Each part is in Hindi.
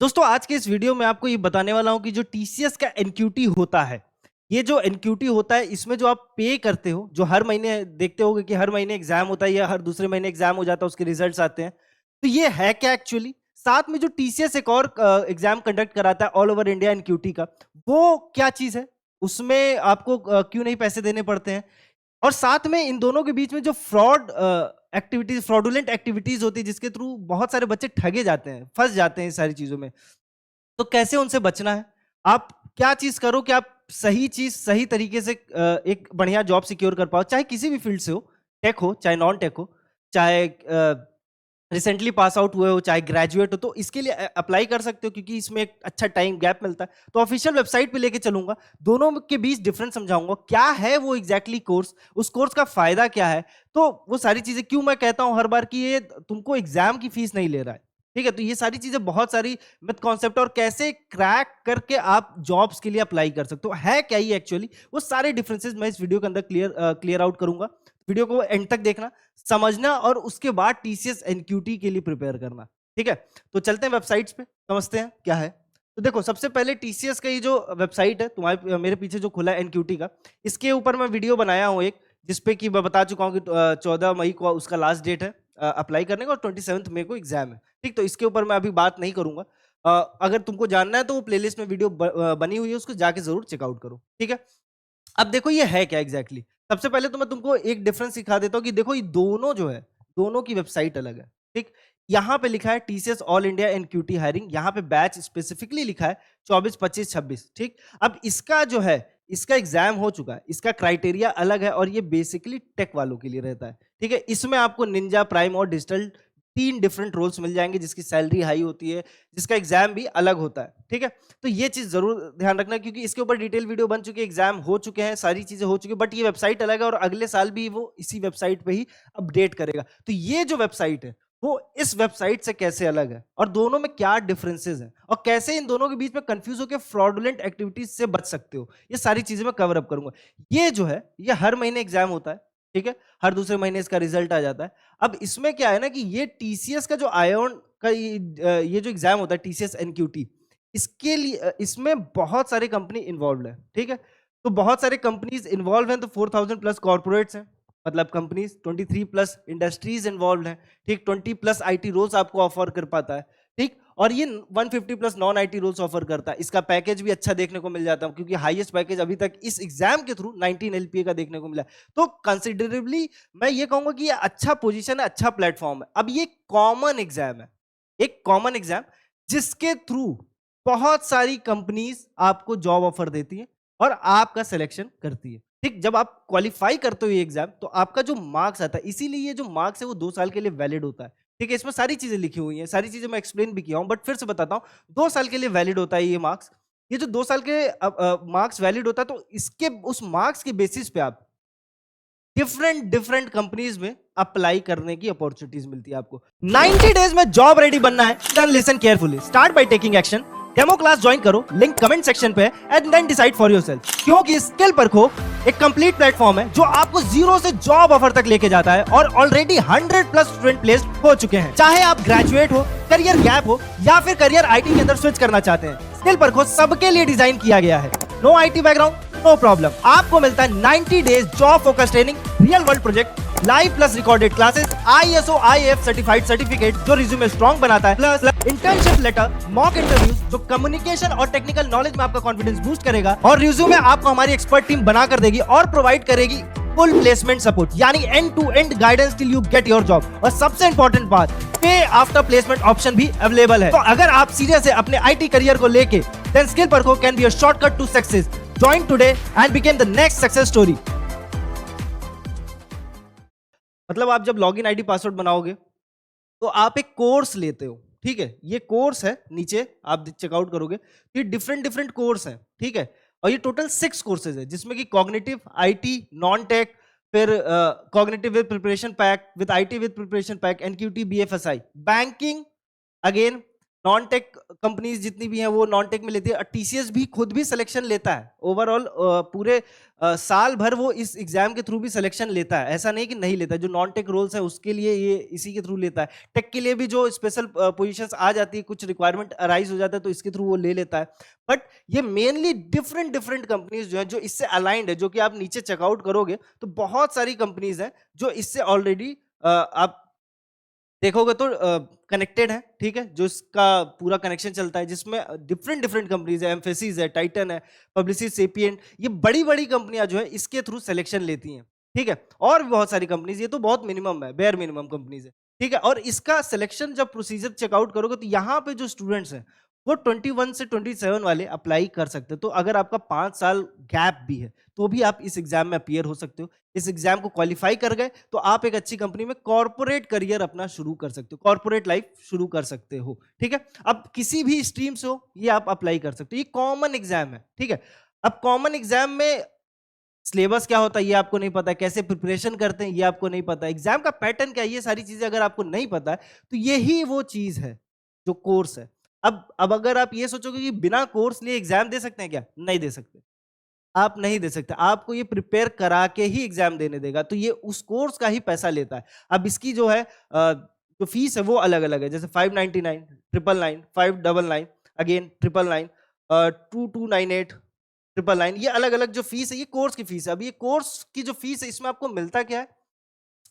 दोस्तों आज के इस वीडियो में आपको ये बताने वाला हूं कि जो टीसीएस का एनक्यूटी होता है, ये जो एनक्यूटी होता है इसमें जो आप पे करते हो, जो हर महीने देखते होगे कि हर महीने एग्जाम होता है या हर दूसरे महीने एग्जाम हो जाता है, उसके रिजल्ट्स आते हैं। तो ये है क्या एक्चुअली? साथ में जो टीसीएस एक और एग्जाम कंडक्ट कराता है ऑल ओवर इंडिया एनक्यूटी का, वो क्या चीज है? उसमें आपको क्यों नहीं पैसे देने पड़ते हैं? और साथ में इन दोनों के बीच में जो एक्टिविटीज फ्रॉडुलेंट एक्टिविटीज होती है, जिसके थ्रू बहुत सारे बच्चे ठगे जाते हैं, फंस जाते हैं इस सारी चीजों में। तो कैसे उनसे बचना है? आप क्या चीज करो कि आप सही चीज सही तरीके से एक बढ़िया जॉब सिक्योर कर पाओ, चाहे किसी भी फील्ड से हो, टेक हो चाहे नॉन टेक हो, चाहे रिसेंटली पास आउट हुए हो चाहे ग्रेजुएट हो, तो इसके लिए अप्लाई कर सकते हो क्योंकि इसमें एक अच्छा टाइम गैप मिलता है। तो ऑफिशियल वेबसाइट पे लेके चलूंगा, दोनों के बीच डिफरेंस समझाऊंगा, क्या है वो एग्जैक्टली कोर्स, उस कोर्स का फायदा क्या है। तो वो सारी चीजें क्यों मैं कहता हूं हर बार कि ये तुमको एग्जाम की फीस नहीं ले रहा है, ठीक है। तो ये सारी चीजें बहुत सारी मिथ कॉन्सेप्ट और कैसे क्रैक करके आप जॉब्स के लिए अप्लाई कर सकते हो, है क्या ये एक्चुअली, वो सारे डिफरेंसेस मैं इस वीडियो के अंदर क्लियर आउट करूंगा। वीडियो को एंड तक देखना, समझना और उसके बाद टीसीएस एनक्यूटी के लिए प्रिपेयर करना, ठीक है। तो चलते हैं वेबसाइट्स पे, समझते हैं क्या है। तो देखो सबसे पहले टीसीएस का ये जो वेबसाइट है तुम्हारे मेरे पीछे जो खुला है एनक्यूटी का, इसके ऊपर मैं वीडियो बनाया हूँ एक, जिसपे कि मैं बता चुका हूँ कि 14 मई को उसका लास्ट डेट है अप्लाई करने का और 27 मई को एग्जाम है, ठीक। तो इसके ऊपर मैं अभी बात नहीं करूंगा। अगर तुमको जानना है तो वो प्लेलिस्ट में वीडियो बनी हुई है, उसको जाके जरूर चेकआउट करो, ठीक है। अब देखो ये है क्या एग्जैक्टली सबसे पहले तो मैं तुमको एक डिफरेंस सिखा देता हूँ कि देखो ये दोनों जो है, दोनों की वेबसाइट अलग है, ठीक। यहाँ पे लिखा है TCS all India NQT hiring, यहाँ पे बैच स्पेसिफिकली लिखा है 24, 25, 26, ठीक। अब इसका जो है, इसका एग्जाम हो चुका है, इसका क्राइटेरिया अलग है और ये बेसिकली टेक वालों के लिए रहता है, ठीक है। इसमें आपको निंजा, प्राइम और डिजिटल तीन डिफरेंट रोल्स मिल जाएंगे, जिसकी सैलरी हाई होती है, जिसका एग्जाम भी अलग होता है, ठीक है। तो ये चीज जरूर ध्यान रखना क्योंकि इसके ऊपर डिटेल वीडियो बन चुकी है, एग्जाम हो चुके हैं, सारी चीजें हो चुकी है, बट ये वेबसाइट अलग है और अगले साल भी वो इसी वेबसाइट पे ही अपडेट करेगा। तो ये जो वेबसाइट है वो इस वेबसाइट से कैसे अलग है और दोनों में क्या डिफरेंसेस हैं और कैसे इन दोनों के बीच में कंफ्यूज होकर फ्रॉडुलेंट एक्टिविटीज से बच सकते हो, ये सारी चीजें मैं कवर अप करूंगा। ये जो है ये हर महीने एग्जाम होता है, ठीक है, हर दूसरे महीने इसका रिजल्ट आ जाता है। अब इसमें क्या है ना कि ये टीसीएस का जो आयोन का ये जो एग्जाम होता है टीसीएस एनक्यूटी, इसके लिए इसमें बहुत सारे कंपनी इन्वॉल्व है, ठीक है। तो बहुत सारे कंपनीज इन्वॉल्व हैं, तो 4000+ कॉर्पोरेट्स हैं, मतलब कंपनीज, 23+ इंडस्ट्रीज इन्वॉल्व हैं, ठीक। 20+ आईटी रोल्स आपको ऑफर कर पाता है, ठीक। और ये 150+ नॉन आईटी रोल्स ऑफर करता है। इसका पैकेज भी अच्छा देखने को मिल जाता है क्योंकि हाईएस्ट पैकेज अभी तक इस एग्जाम के थ्रू 19 एलपीए का देखने को मिला है। तो कंसिडरेबली मैं ये कहूंगा कि ये अच्छा पोजीशन है, अच्छा प्लेटफॉर्म है। अब ये कॉमन एग्जाम है, एक कॉमन एग्जाम जिसके थ्रू बहुत सारी कंपनीज आपको जॉब ऑफर देती है और आपका सिलेक्शन करती है, ठीक। जब आप क्वालिफाई करते हो ये एग्जाम तो आपका जो मार्क्स आता है, इसीलिए ये जो मार्क्स है वो 2 साल के लिए वैलिड होता है, ठीक है। इसमें सारी चीजें लिखी हुई हैं, सारी चीजें मैं एक्सप्लेन भी किया हूं, बट फिर से बताता हूं, 2 साल के लिए वैलिड होता है ये मार्क्स। ये जो 2 साल के मार्क्स वैलिड होता है, तो इसके उस मार्क्स के बेसिस पे आप डिफरेंट डिफरेंट कंपनीज में अप्लाई करने की अपॉर्चुनिटीज मिलती है आपको। 90 डेज में जॉब रेडी बनना है, then listen carefully, start by taking action. Demo class join करो, लिंक कमेंट सेक्शन पे and then decide for yourself, क्योंकि स्किल परखो एक कंप्लीट प्लेटफॉर्म है जो आपको जीरो से जॉब ऑफर तक लेके जाता है और ऑलरेडी 100+ स्टूडेंट प्लेस्ड हो चुके हैं। चाहे आप ग्रेजुएट हो, करियर गैप हो या फिर करियर आईटी के अंदर स्विच करना चाहते हैं, स्किल परखो सबके लिए डिजाइन किया गया है। No IT background no problem, आपको मिलता है 90 days job focus training, real world project, live plus recorded classes, ISO IAF certified certificate जो रिज्यूमे स्ट्रांग बनाता है, plus internship letter, mock interviews जो कम्युनिकेशन और टेक्निकल नॉलेज में आपका कॉन्फिडेंस बूस्ट करेगा और रिज्यूमे आपको हमारी एक्सपर्ट टीम बना कर देगी और प्रोवाइड करेगी फुल प्लेसमेंट सपोर्ट, यानी end to end guidance till you get your job. और सबसे इंपॉर्टेंट बात, पे आफ्टर प्लेसमेंट ऑप्शन भी अवेलेबल है। तो अगर आप सीरियस है अपने आईटी करियर को लेके, देन स्किल परखो can be a shortcut to success. Join today and become the next success story. मतलब आप जब लॉगिन आईडी पासवर्ड बनाओगे तो आप एक कोर्स लेते हो, ठीक है। ये कोर्स है, नीचे आप चेकआउट करोगे तो ये डिफरेंट डिफरेंट कोर्स है, ठीक है। और ये टोटल 6 कोर्सेज है, जिसमें कि कॉग्निटिव, आईटी, नॉन टेक, फिर cognitive with preparation pack, with IT with preparation pack, NQT, BFSI, banking, again non tech companies जितनी भी हैं वो नॉन टेक में लेती है, टीसीएस भी खुद भी सिलेक्शन लेता है ओवरऑल, पूरे साल भर वो इस एग्जाम के थ्रू भी सिलेक्शन लेता है, ऐसा नहीं कि नहीं लेता। जो नॉन टेक रोल्स है उसके लिए ये इसी के थ्रू लेता है। टेक के लिए भी जो स्पेशल पोजीशंस आ जाती है, कुछ रिक्वायरमेंट अराइज हो जाता है तो इसके थ्रू वो ले लेता है। बट ये मेनली डिफरेंट डिफरेंट कंपनीज जो है जो इससे अलाइंड है, जो कि आप नीचे चेकआउट करोगे तो बहुत सारी कंपनीज हैं जो इससे ऑलरेडी आप देखोगे तो कनेक्टेड है, ठीक है, जो इसका पूरा कनेक्शन चलता है, जिसमें डिफरेंट डिफरेंट कंपनीज है, एम्फेसिस है, टाइटन है, पब्लिसिस, सेपिएंट, ये बड़ी बड़ी कंपनियां जो है इसके थ्रू सिलेक्शन लेती हैं, ठीक है। और भी बहुत सारी कंपनीज, ये तो बहुत मिनिमम है, बेयर मिनिमम कंपनीज है, ठीक है। और इसका सिलेक्शन जब प्रोसीजर चेकआउट करोगे तो यहाँ पे जो स्टूडेंट्स हैं वो 21 से 27 वाले अप्लाई कर सकते हैं। तो अगर आपका 5 साल गैप भी है तो भी आप इस एग्जाम में अपीयर हो सकते हो। इस एग्जाम को क्वालिफाई कर गए तो आप एक अच्छी कंपनी में कॉर्पोरेट करियर अपना शुरू कर सकते हो, कॉर्पोरेट लाइफ शुरू कर सकते हो, ठीक है। अब किसी भी स्ट्रीम से हो ये आप अप्लाई कर सकते हो, ये कॉमन एग्जाम है, ठीक है। अब कॉमन एग्जाम में सिलेबस क्या होता है ये आपको नहीं पता है, कैसे प्रिपरेशन करते हैं ये आपको नहीं पता है, एग्जाम का पैटर्न क्या है, ये सारी चीजें अगर आपको नहीं पता है तो यही वो चीज है जो कोर्स है। अब अगर आप ये सोचोगे कि बिना कोर्स लिए एग्जाम दे सकते हैं क्या, नहीं दे सकते, आप नहीं दे सकते। आपको ये प्रिपेयर करा के ही एग्जाम देने देगा, तो ये उस कोर्स का ही पैसा लेता है। अब इसकी जो है जो फीस है वो अलग अलग है, जैसे 599, 999, 599, अगेन 999, 2298, 999, ये अलग अलग जो फीस है ये कोर्स की फीस है। अब ये कोर्स की जो फीस है इसमें आपको मिलता क्या है,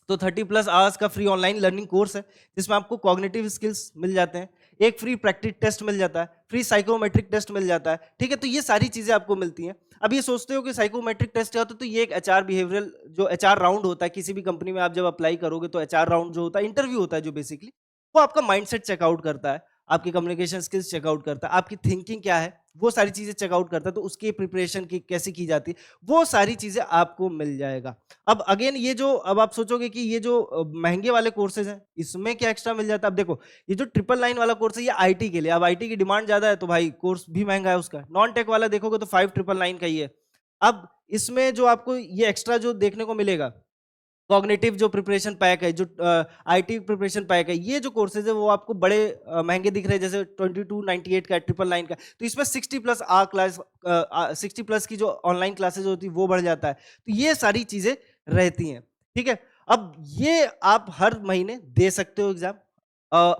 तो 30+ आवर्स का फ्री ऑनलाइन लर्निंग कोर्स है जिसमें आपको कॉग्निटिव स्किल्स मिल जाते हैं, एक फ्री प्रैक्टिस टेस्ट मिल जाता है, फ्री साइकोमेट्रिक टेस्ट मिल जाता है, ठीक है। तो ये सारी चीजें आपको मिलती हैं। अब ये सोचते हो कि साइकोमेट्रिक टेस्ट क्या होता है, तो ये एक एचआर बिहेवियरल जो एचआर राउंड होता है किसी भी कंपनी में, आप जब अप्लाई करोगे तो एचआर राउंड जो होता है, इंटरव्यू होता है जो बेसिकली वो आपका माइंडसेट चेकआउट करता है, आपकी कम्युनिकेशन स्किल्स चेकआउट करता है, आपकी थिंकिंग क्या है वो सारी चीजें चेकआउट करता है, तो उसकी प्रिपरेशन की कैसे की जाती है वो सारी चीजें आपको मिल जाएगा। अब अगेन ये जो, अब आप सोचोगे कि ये जो महंगे वाले कोर्सेज हैं इसमें क्या एक्स्ट्रा मिल जाता है। अब देखो ये जो 999 वाला कोर्स है ये आईटी के लिए, अब आईटी की डिमांड ज्यादा है तो भाई कोर्स भी महंगा है उसका। नॉन टेक वाला देखोगे तो 5999 का ही है। अब इसमें जो आपको ये एक्स्ट्रा जो देखने को मिलेगा, कॉग्निटिव जो प्रिपरेशन पैक है, जो आईटी प्रिपरेशन पैक है, ये जो कोर्सेज है वो आपको बड़े महंगे दिख रहे हैं, जैसे 2298 का, 999 का। तो इसमें 60+ आ क्लास, 60+ की जो ऑनलाइन क्लासेज होती है वो बढ़ जाता है। तो ये सारी चीजें रहती हैं, ठीक है। अब ये आप हर महीने दे सकते हो एग्जाम।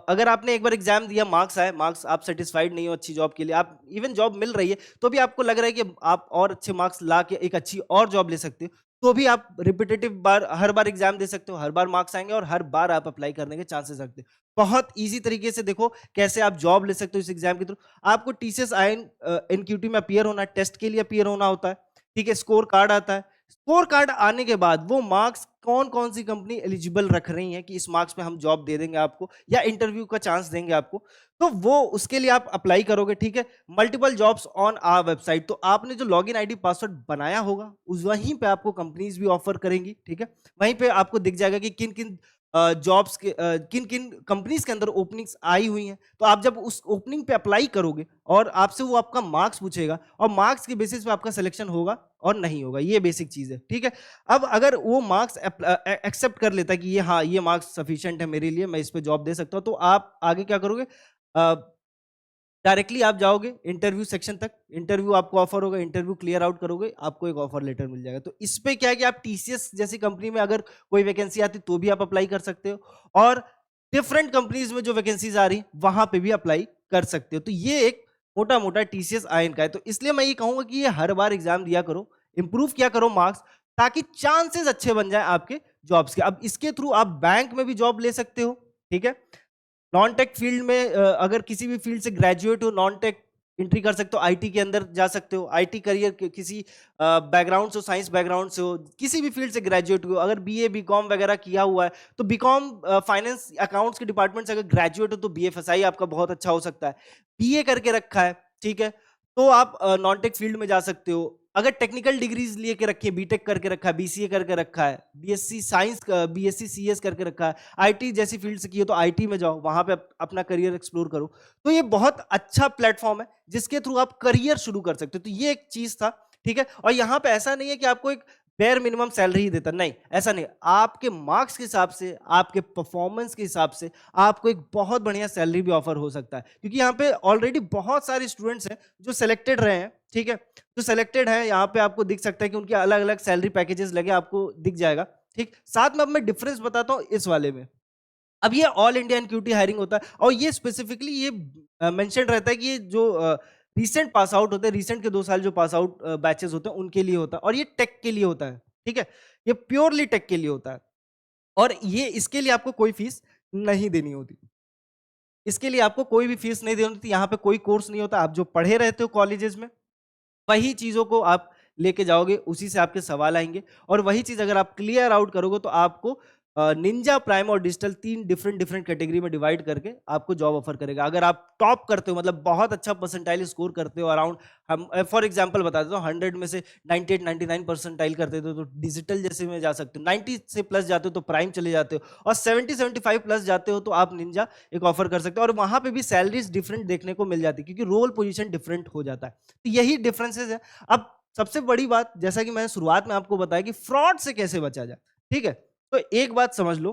अगर आपने एक बार एग्जाम दिया, मार्क्स आए, मार्क्स आप सेटिस्फाइड नहीं हो अच्छी जॉब के लिए, आप इवन जॉब मिल रही है तो भी आपको लग रहा है कि आप और अच्छे मार्क्स ला के एक अच्छी और जॉब ले सकते हो, तो भी आप रिपीटेटिव बार हर बार एग्जाम दे सकते हो, हर बार मार्क्स आएंगे और हर बार आप अप्लाई करने के चांसेस रखते हो। बहुत इजी तरीके से देखो कैसे आप जॉब ले सकते हो इस एग्जाम के थ्रू। आपको टीसीएस आईएन एनक्यूटी में अपीयर होना है, टेस्ट के लिए अपीयर होना होता है, ठीक है। स्कोर कार्ड आता है, स्कोर कार्ड आने के बाद वो मार्क्स कौन कौन सी कंपनी एलिजिबल रख रही है कि इस मार्क्स में हम जॉब दे देंगे आपको या इंटरव्यू का चांस देंगे आपको, तो वो उसके लिए आप अप्लाई करोगे, ठीक है। Multiple jobs on our website, तो आपने जो लॉगिन आईडी पासवर्ड बनाया होगा उस वहीं पे आपको कंपनीज भी ऑफर करेंगी, ठीक है। वहीं पे आपको दिख जाएगा कि किन किन जॉब्स के किन किन कंपनीज के अंदर ओपनिंग्स आई हुई हैं। तो आप जब उस ओपनिंग पे अप्लाई करोगे और आपसे वो आपका मार्क्स पूछेगा और मार्क्स के बेसिस पे आपका सिलेक्शन होगा और नहीं होगा, ये बेसिक चीज है, ठीक है। अब अगर वो मार्क्स एक्सेप्ट कर लेता है कि ये, हाँ ये मार्क्स सफिशिएंट है मेरे लिए, मैं इस पे जॉब दे सकता हूँ, तो आप आगे क्या करोगे, डायरेक्टली आप जाओगे इंटरव्यू सेक्शन तक, इंटरव्यू आपको ऑफर होगा, इंटरव्यू क्लियर आउट करोगे, आपको एक ऑफर लेटर मिल जाएगा। तो इस पे क्या है कि आप टीसीएस जैसी कंपनी में अगर कोई वैकेंसी आती तो भी आप अप्लाई कर सकते हो, और डिफरेंट कंपनीज में जो वैकेंसीज आ रही वहां पे भी अप्लाई कर सकते हो। तो ये एक मोटा मोटा टीसीएस आईएन का है। तो इसलिए मैं ये कहूंगा कि ये हर बार एग्जाम दिया करो, इंप्रूव किया करो मार्क्स, ताकि चांसेस अच्छे बन जाए आपके जॉब्स के। अब इसके थ्रू आप बैंक में भी जॉब ले सकते हो, ठीक है। नॉन टेक फील्ड में अगर किसी भी फील्ड से ग्रेजुएट हो, नॉन टेक एंट्री कर सकते हो, आईटी के अंदर जा सकते हो, आईटी करियर किसी बैकग्राउंड से हो, साइंस बैकग्राउंड से हो, किसी भी फील्ड से ग्रेजुएट हो, अगर बीए बीकॉम वगैरह किया हुआ है तो बीकॉम फाइनेंस अकाउंट्स के डिपार्टमेंट से अगर ग्रेजुएट हो तो बीएफएसआई आपका बहुत अच्छा हो सकता है। बीए करके रखा है, ठीक है, तो आप नॉन टेक फील्ड में जा सकते हो। अगर टेक्निकल डिग्रीज लेके रखी है, बीटेक करके रखा है, बीसीए करके रखा है, बीएससी साइंस, बीएससी सीएस करके रखा है, आईटी जैसी फील्ड से की हो तो आईटी में जाओ, वहां पे अपना करियर एक्सप्लोर करो। तो ये बहुत अच्छा प्लेटफॉर्म है जिसके थ्रू आप करियर शुरू कर सकते हो। तो ये एक चीज था, ठीक है। और यहाँ पे ऐसा नहीं है कि आपको एक बेयर मिनिमम सैलरी ही देता, नहीं ऐसा नहीं। आपके मार्क्स के हिसाब से, आपके परफॉर्मेंस के हिसाब से आपको एक बहुत बढ़िया सैलरी भी ऑफर हो सकता है, क्योंकि यहाँ पे ऑलरेडी बहुत सारे स्टूडेंट्स हैं जो सिलेक्टेड रहे हैं, ठीक है, जो सिलेक्टेड है यहाँ पे आपको दिख सकता है कि उनके अलग अलग सैलरी पैकेजेस लगे, आपको दिख जाएगा, ठीक। साथ में अब मैं डिफरेंस बताता हूँ इस वाले में। अब ये ऑल इंडिया एनक्यूटी हायरिंग होता है, और ये स्पेसिफिकली ये मेंशन रहता है कि ये जो रीसेंट पास आउट होते हैं, रीसेंट के 2 साल जो पास आउट बैचेस होते हैं उनके लिए होता है, और ये टेक के लिए होता है, ठीक है, ये प्योरली टेक के लिए होता है, और ये इसके लिए आपको कोई फीस नहीं देनी होती, इसके लिए आपको कोई भी फीस नहीं देनी होती। यहाँ पे कोई कोर्स नहीं होता, आप जो पढ़े रहते हो कॉलेजेस में वही चीजों को आप लेके जाओगे, उसी से आपके सवाल आएंगे, और वही चीज अगर आप क्लियर आउट करोगे तो आपको निंजा, प्राइम और डिजिटल 3 डिफरेंट डिफरेंट कैटेगरी में डिवाइड करके आपको जॉब ऑफर करेगा। अगर आप टॉप करते हो, मतलब बहुत अच्छा परसेंटाइल स्कोर करते हो, अराउंड हम फॉर एग्जांपल बता देता हूँ 100 में से 98 99 परसेंटाइल करते हो तो डिजिटल जैसे में जा सकते हो, 90 से प्लस जाते हो तो प्राइम चले जाते हो, और 70 75 प्लस जाते हो तो आप निंजा एक ऑफर कर सकते हो, और वहां पे भी सैलरीज डिफरेंट देखने को मिल जाती है क्योंकि रोल पोजीशन डिफरेंट हो जाता है। तो यही डिफरेंसेस है। अब सबसे बड़ी बात, जैसा कि मैंने शुरुआत में आपको बताया कि फ्रॉड से कैसे बचा जाए, ठीक है, तो एक बात समझ लो,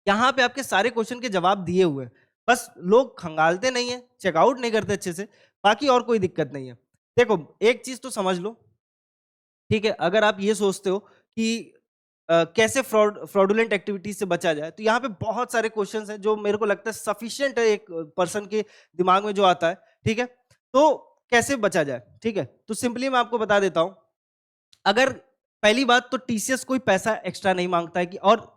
यहां पे आपके सारे क्वेश्चन के जवाब दिए हुए हैं, बस लोग खंगालते नहीं है, चेकआउट नहीं करते अच्छे से, बाकी और कोई दिक्कत नहीं है। देखो एक चीज तो समझ लो, ठीक है, अगर आप ये सोचते हो कि कैसे फ्रॉडुलेंट एक्टिविटीज से बचा जाए, तो यहाँ पे बहुत सारे क्वेश्चंस हैं जो मेरे को लगता है सफिशिएंट है एक पर्सन के दिमाग में जो आता है, ठीक है, तो कैसे बचा जाए, ठीक है, तो सिंपली मैं आपको बता देता हूं। अगर पहली बात तो टीसीएस कोई पैसा एक्स्ट्रा नहीं मांगता है, कि और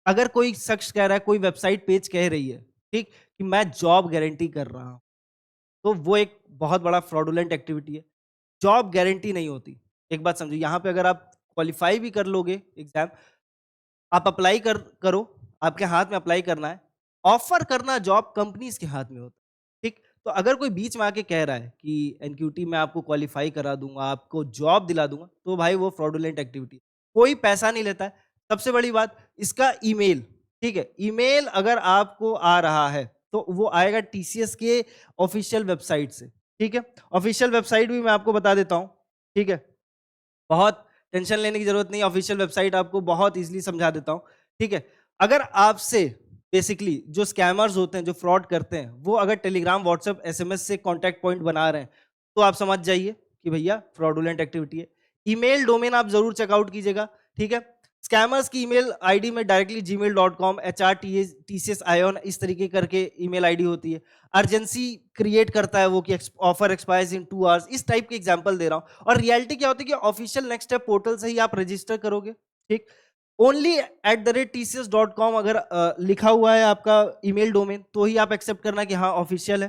अगर कोई शख्स कह रहा है, कोई वेबसाइट पेज कह रही है, ठीक, कि मैं जॉब गारंटी कर रहा हूं, तो वो एक बहुत बड़ा फ्रॉडुलेंट एक्टिविटी है। जॉब गारंटी नहीं होती। एक बात समझो, यहाँ पे अगर आप क्वालिफाई भी कर लोगे एग्जाम, आप अप्लाई करो, आपके हाथ में अप्लाई करना है, ऑफर करना जॉब कंपनीज के हाथ में होता है, ठीक। तो अगर कोई बीच में आके कह रहा है कि एनक्यूटी में आपको क्वालिफाई करा दूंगा, आपको जॉब दिला दूंगा, तो भाई वो फ्रॉडुलेंट एक्टिविटी, कोई पैसा नहीं लेता है। सबसे बड़ी बात, इसका ईमेल, ठीक है, ईमेल अगर आपको आ रहा है तो वो आएगा टीसीएस के ऑफिशियल वेबसाइट से, ठीक है। ऑफिशियल वेबसाइट भी मैं आपको बता देता हूँ, ठीक है, बहुत टेंशन लेने की जरूरत नहीं, ऑफिशियल वेबसाइट आपको बहुत इजीली समझा देता हूं, ठीक है। अगर आपसे बेसिकली जो स्कैमर्स होते हैं, जो फ्रॉड करते हैं, वो अगर टेलीग्राम, व्हाट्सएप, एसएमएस से कांटेक्ट पॉइंट बना रहे हैं, तो आप समझ जाइए कि भैया फ्रॉडुलेंट एक्टिविटी है। ईमेल डोमेन आप जरूर चेकआउट कीजिएगा, ठीक है। स्कैमर्स की ईमेल आईडी में डायरेक्टली gmail.com, HRTCS आयोन, इस तरीके करके ईमेल आईडी होती है। अर्जेंसी क्रिएट करता है वो कि ऑफर एक्सपायर्स इन 2 आवर्स, इस टाइप के एग्जांपल दे रहा हूं। और रियलिटी क्या होती है कि ऑफिशियल नेक्स्ट स्टेप पोर्टल से ही आप रजिस्टर करोगे, ठीक। ओनली @tcs.com अगर लिखा हुआ है आपका ईमेल डोमेन, तो ही आप एक्सेप्ट करना कि हाँ ऑफिशियल है।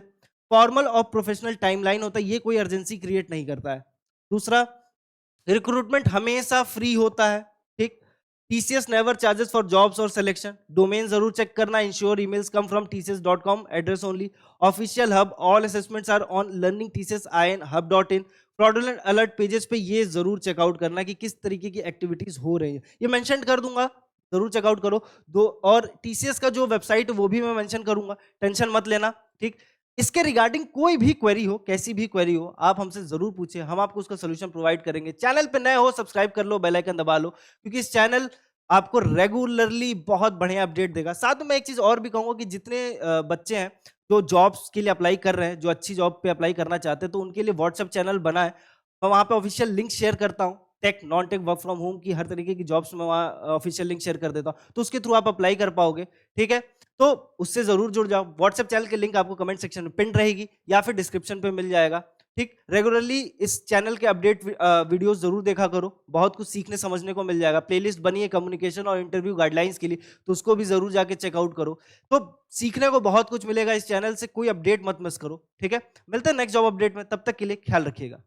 फॉर्मल और प्रोफेशनल टाइमलाइन होता है, ये कोई अर्जेंसी क्रिएट नहीं करता है। दूसरा, रिक्रूटमेंट हमेशा फ्री होता है, ठीक। TCS never charges for jobs और सिलेक्शन। डोमेन जरूर चेक करना, ensure emails come from tcs.com, address only. Official hub, all assessments are on learning tcs in hub.in। Fraudulent alert pages पे ये जरूर चेकआउट करना कि किस तरीके की एक्टिविटीज हो रही है, ये मेंशन कर दूंगा, जरूर चेकआउट करो। दो और टीसीएस का जो वेबसाइट है वो भी मैं मेंशन करूंगा, टेंशन मत लेना, ठीक। इसके रिगार्डिंग कोई भी क्वेरी हो, कैसी भी क्वेरी हो, आप हमसे जरूर पूछें, हम आपको उसका सोल्यूशन प्रोवाइड करेंगे। चैनल पे नए हो, सब्सक्राइब कर लो, बेल आइकन दबा लो, क्योंकि इस चैनल आपको रेगुलरली बहुत बढ़िया अपडेट देगा। साथ में मैं एक चीज और भी कहूंगा कि जितने बच्चे हैं जो जॉब्स के लिए अप्लाई कर रहे हैं, जो अच्छी जॉब पे अप्लाई करना चाहते हैं, तो उनके लिए व्हाट्सएप चैनल बना है, मैं वहां पे ऑफिशियल लिंक शेयर करता हूँ। Tech, non tech, work from home की हर तरीके की जॉब्स में वहाँ ऑफिशियल लिंक शेयर कर देता हूँ, तो उसके थ्रू आप अप्लाई कर पाओगे, ठीक है। तो उससे जरूर जुड़ जाओ। व्हाट्सएप चैनल के लिंक आपको कमेंट सेक्शन में पिन रहेगी या फिर डिस्क्रिप्शन पे मिल जाएगा, ठीक। रेगुलरली इस चैनल के अपडेट वीडियोस जरूर देखा करो, बहुत कुछ सीखने समझने को मिल जाएगा। प्लेलिस्ट बनी है कम्युनिकेशन और इंटरव्यू गाइडलाइंस के लिए, तो उसको भी जरूर जाके चेकआउट करो। तो सीखने को बहुत कुछ मिलेगा इस चैनल से, कोई अपडेट मत मिस करो, ठीक है। मिलते हैं नेक्स्ट जॉब अपडेट में, तब तक के लिए ख्याल रखिएगा।